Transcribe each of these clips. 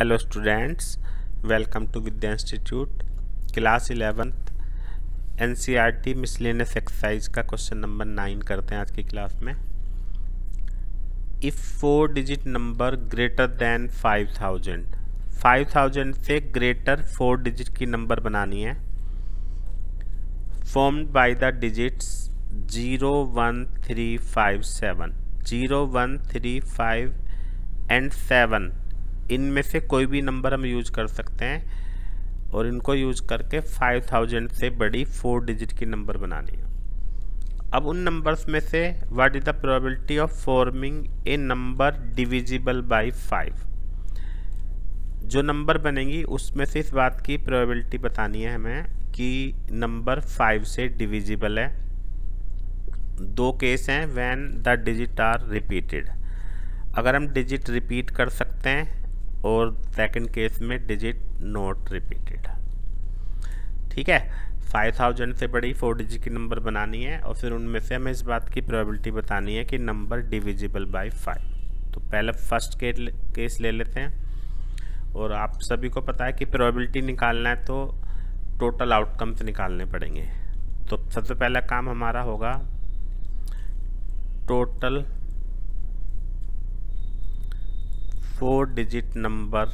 Hello students, welcome to Vidya institute. Class 11th NCERT miscellaneous exercise का question number 9 करते हैं आज की क्लास में। If 4 digit number greater than 5000 से ग्रेटर 4 डिजिट की नंबर बनानी है, formed by the digits 0 1 3 5 7 0 1 3 5 and 7। इनमें से कोई भी नंबर हम यूज कर सकते हैं और इनको यूज करके 5000 से बड़ी 4 डिजिट की नंबर बनानी है। अब उन नंबर्स में से what is the probability of forming a number divisible by 5। जो नंबर बनेंगी उसमें से इस बात की प्रोबेबिलिटी बतानी है हमें कि नंबर 5 से डिविजिबल है। दो केस हैं when the digit are repeated. अगर हम डिजिट रिपीट कर सकते हैं और सेकंड केस में डिजिट नॉट रिपीटेड। ठीक है, 5000 से बड़ी 4 डिजिट की नंबर बनानी है और फिर उनमें से हमें इस बात की प्रोबेबिलिटी बतानी है कि नंबर डिविजिबल बाय 5। तो पहले फर्स्ट केस ले लेते हैं। और आप सभी को पता है कि प्रोबेबिलिटी निकालना है तो टोटल आउटकम्स निकालने पड़ेंगे। तो सबसे पहला काम हमारा होगा total 4 digit number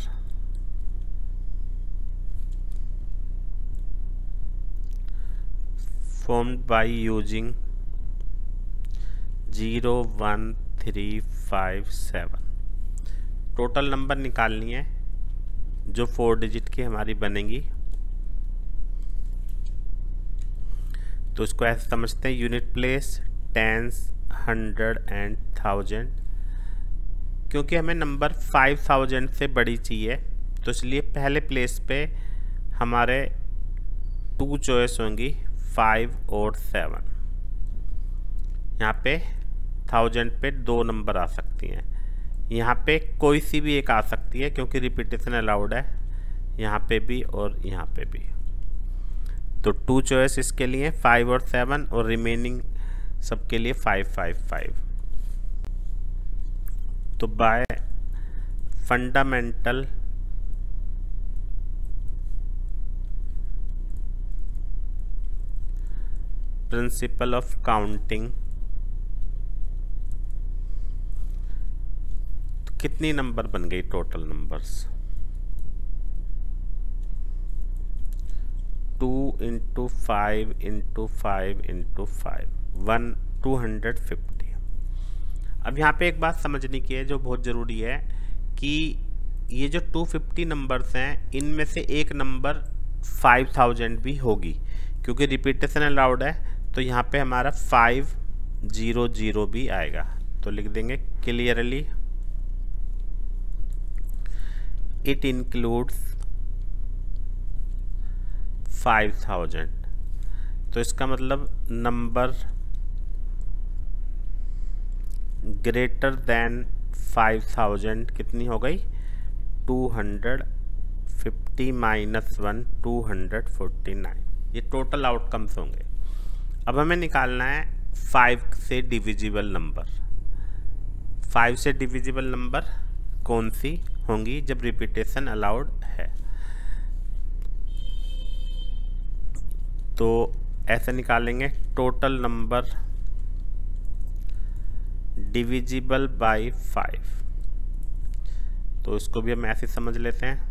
formed by using 0 1 3 5 7। Total number निकालनी है जो 4 डिजिट की हमारी बनेंगी। तो इसको ऐसे समझते हैं, यूनिट प्लेस, टेंस, 100 एंड 1000। क्योंकि हमें नंबर 5000 से बड़ी चाहिए तो इसलिए पहले प्लेस पे हमारे 2 चॉइस होंगी, 5 और 7। यहाँ पे 1000 पे 2 नंबर आ सकती हैं, यहाँ पे कोई सी भी एक आ सकती है क्योंकि रिपीटेशन अलाउड है, यहाँ पे भी और यहाँ पे भी। तो 2 चॉइस इसके लिए 5 और 7 और रिमेनिंग सबके लिए 5 5 5। तो bye fundamental principle of counting तो कितनी नंबर बन गई टोटल नंबर्स? 2 × 5 × 5 × 5 250। अब यहाँ पे एक बात समझने की है जो बहुत ज़रूरी है कि ये जो 250 नंबर्स हैं इनमें से एक नंबर 5000 भी होगी क्योंकि रिपीटेशन अलाउड है। तो यहाँ पे हमारा 500 भी आएगा। तो लिख देंगे क्लियरली इट इंक्लूड्स 5000। तो इसका मतलब नंबर ग्रेटर देन 5000 कितनी हो गई? 250 - 1 249। ये टोटल आउटकम्स होंगे। अब हमें निकालना है 5 से डिविजिबल नंबर। 5 से डिविजिबल नंबर कौन सी होंगी जब रिपीटेशन अलाउड है? तो ऐसे निकालेंगे टोटल नंबर डिविजिबल बाय 5। तो इसको भी हम ऐसे समझ लेते हैं।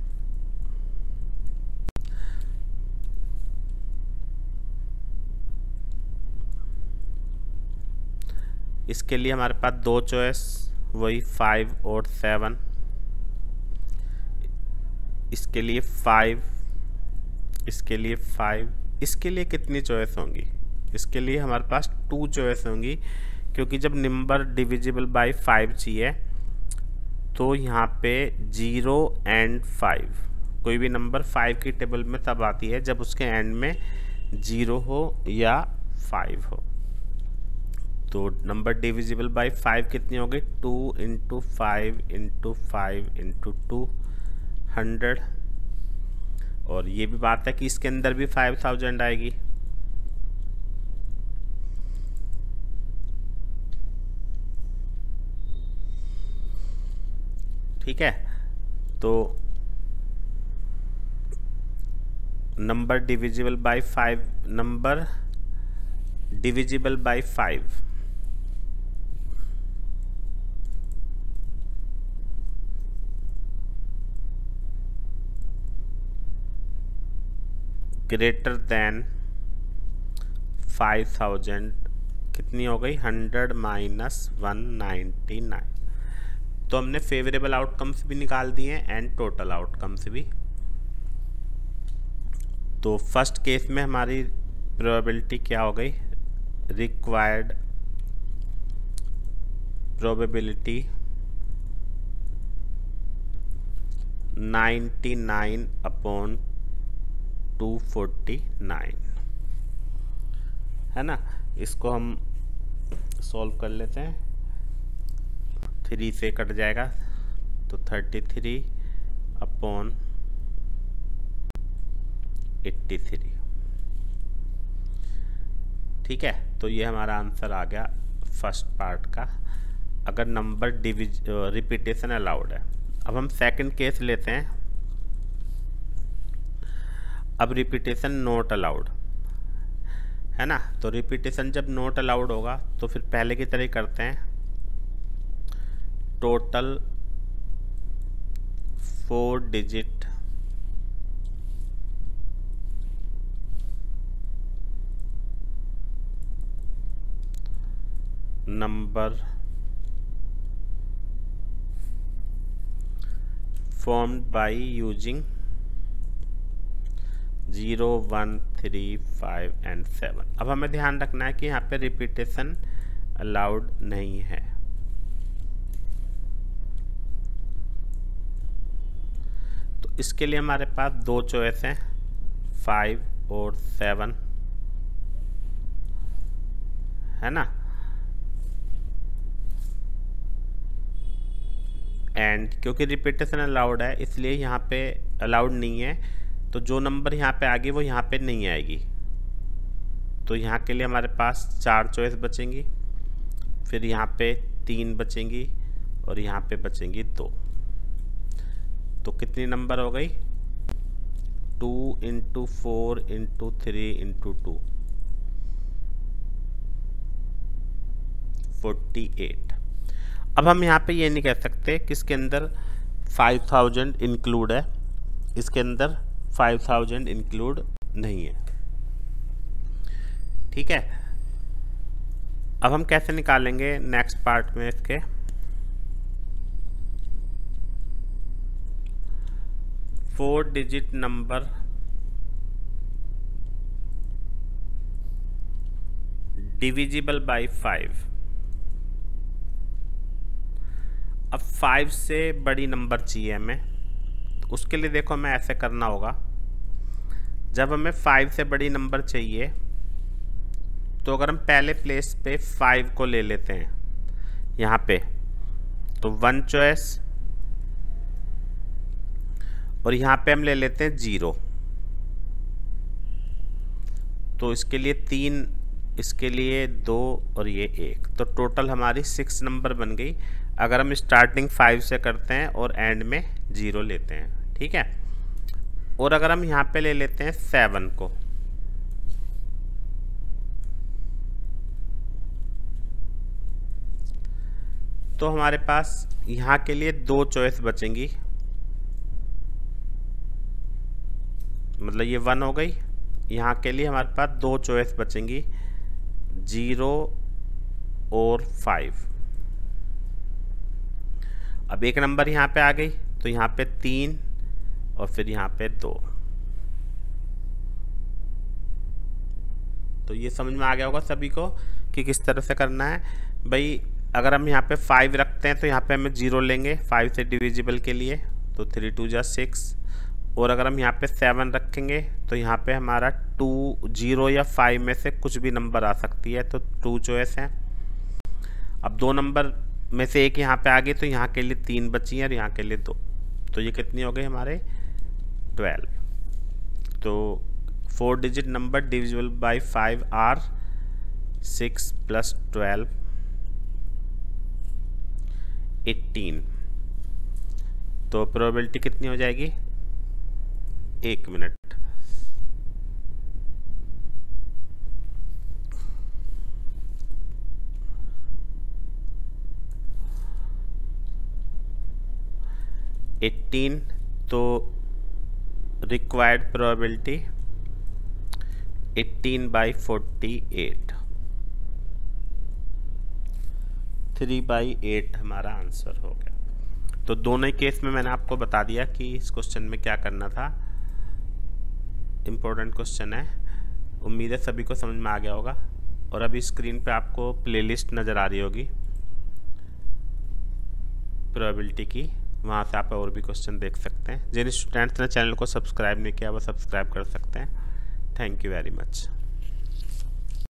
इसके लिए हमारे पास 2 चॉइस, वही 5 और 7। इसके लिए 5, इसके लिए 5, इसके लिए कितनी चॉइस होंगी? इसके लिए हमारे पास 2 चॉइस होंगी क्योंकि जब नंबर डिविजिबल बाय 5 चाहिए तो यहाँ पे 0 एंड 5, कोई भी नंबर 5 की टेबल में तब आती है जब उसके एंड में 0 हो या 5 हो। तो नंबर डिविजिबल बाय 5 कितनी हो गई? 2 × 5 × 5 × 2 100। और ये भी बात है कि इसके अंदर भी 5000 आएगी। ठीक है, तो number divisible by 5, number divisible by 5 greater than 5000, कितनी हो गई 100 माइनस 199। तो हमने फेवरेबल आउटकम्स भी निकाल दिए एंड टोटल आउटकम्स भी। तो फर्स्ट केस में हमारी प्रोबेबिलिटी क्या हो गई, रिक्वायर्ड प्रोबेबिलिटी 99/249 है ना। इसको हम सॉल्व कर लेते हैं, 3 से कट जाएगा तो 33/83। ठीक है, तो ये हमारा आंसर आ गया फर्स्ट पार्ट का, अगर नंबर रिपीटेशन अलाउड है। अब हम सेकंड केस लेते हैं। अब रिपीटेशन नॉट अलाउड है ना। तो रिपीटेशन जब नॉट अलाउड होगा तो फिर पहले की तरह करते हैं, total 4 digit number formed by using 0, 1, 3, 5 and 7। अब हमें ध्यान रखना है कि यहाँ पे रिपीटेशन अलाउड नहीं है। तो इसके लिए हमारे पास दो चॉइस हैं, 5 और 7 है ना। एंड क्योंकि रिपीटेशन अलाउड है इसलिए यहाँ पे अलाउड नहीं है, तो जो नंबर यहाँ पे आएगी वो यहाँ पे नहीं आएगी। तो यहाँ के लिए हमारे पास 4 चॉइस बचेंगी, फिर यहाँ पे 3 बचेंगी और यहाँ पे बचेंगी 2। तो कितनी नंबर हो गई, 2 × 4 × 3 × 2 48। अब हम यहाँ पे ये नहीं कह सकते कि इसके अंदर 5000 इंक्लूड है, इसके अंदर 5000 इंक्लूड नहीं है। ठीक है, अब हम कैसे निकालेंगे नेक्स्ट पार्ट में इसके। Four digit number divisible by 5। अब 5 से बड़ी नंबर चाहिए हमें, तो उसके लिए देखो हमें ऐसे करना होगा, जब हमें 5 से बड़ी नंबर चाहिए तो अगर हम पहले प्लेस पे 5 को ले लेते हैं यहाँ पे, तो 1 चॉइस और यहाँ पे हम ले लेते हैं 0, तो इसके लिए 3, इसके लिए 2 और ये 1, तो टोटल हमारी 6 नंबर बन गई अगर हम स्टार्टिंग 5 से करते हैं और एंड में 0 लेते हैं। ठीक है, और अगर हम यहाँ पे ले लेते हैं 7 को, तो हमारे पास यहाँ के लिए 2 चॉइस बचेंगी, मतलब ये 1 हो गई। यहाँ के लिए हमारे पास 2 चॉइस बचेंगी, 0 और 5। अब एक नंबर यहाँ पे आ गई, तो यहाँ पे 3 और फिर यहाँ पे 2। तो ये समझ में आ गया होगा सभी को कि किस तरह से करना है। भाई अगर हम यहाँ पे 5 रखते हैं तो यहाँ पे हमें 0 लेंगे 5 से डिविजिबल के लिए, तो 3 2 जा 6। और अगर हम यहाँ पे 7 रखेंगे तो यहाँ पे हमारा 2, 0 या 5 में से कुछ भी नंबर आ सकती है, तो 2 चॉइस हैं। अब 2 नंबर में से एक यहाँ पे आ गई, तो यहाँ के लिए 3 बची हैं और यहाँ के लिए 2, तो ये कितनी हो गई हमारे 12। तो 4 digit number divisible by 5 are 6 + 12 18। तो प्रोबेबिलिटी कितनी हो जाएगी, 1 मिनट। 18 तो रिक्वायर्ड प्रोबेबिलिटी 18/48, 3/8 हमारा आंसर हो गया। तो दोनों केस में मैंने आपको बता दिया कि इस क्वेश्चन में क्या करना था। इम्पोर्टेंट क्वेश्चन है, उम्मीद है सभी को समझ में आ गया होगा। और अभी स्क्रीन पे आपको प्लेलिस्ट नज़र आ रही होगी प्रोबेबिलिटी की, वहाँ से आप और भी क्वेश्चन देख सकते हैं। जिन स्टूडेंट्स ने चैनल को सब्सक्राइब नहीं किया वो सब्सक्राइब कर सकते हैं। Thank you very much.